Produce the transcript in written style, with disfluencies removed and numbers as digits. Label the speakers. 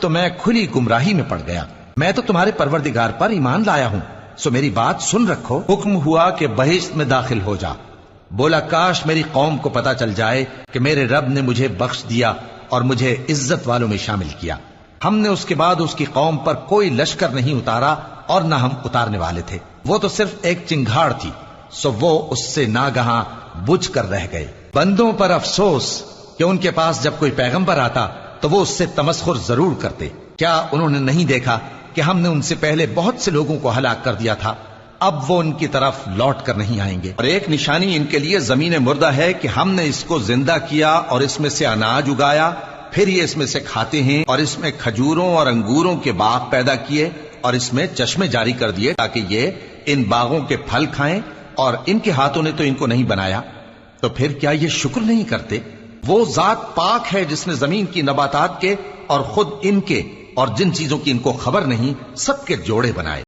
Speaker 1: تو میں کھلی گمراہی میں پڑ گیا. میں تو تمہارے پروردگار پر ایمان لایا ہوں، سو میری بات سن رکھو. حکم ہوا کہ بہشت میں داخل ہو جا. بولا کاش میری قوم کو پتا چل جائے کہ میرے رب نے مجھے بخش دیا اور مجھے عزت والوں میں شامل کیا. ہم نے اس کے بعد اس کی قوم پر کوئی لشکر نہیں اتارا اور نہ ہم اتارنے والے تھے. وہ تو صرف ایک چنگھاڑ تھی، سو وہ اس سے ناگہاں بجھ کر رہ گئے. بندوں پر افسوس کہ ان کے پاس جب کوئی پیغمبر آتا تو وہ اس سے تمسخر ضرور کرتے. کیا انہوں نے نہیں دیکھا کہ ہم نے ان سے پہلے بہت سے لوگوں کو ہلاک کر دیا تھا؟ اب وہ ان کی طرف لوٹ کر نہیں آئیں گے. اور ایک نشانی ان کے لیے زمین مردہ ہے کہ ہم نے اس کو زندہ کیا اور اس میں سے اناج اگایا، پھر یہ اس میں سے کھاتے ہیں، اور اس میں کھجوروں اور انگوروں کے باغ پیدا کیے اور اس میں چشمے جاری کر دیے تاکہ یہ ان باغوں کے پھل کھائیں، اور ان کے ہاتھوں نے تو ان کو نہیں بنایا. تو پھر کیا یہ شکر نہیں کرتے؟ وہ ذات پاک ہے جس نے زمین کی نباتات کے اور خود ان کے اور جن چیزوں کی ان کو خبر نہیں سب کے جوڑے بنائے.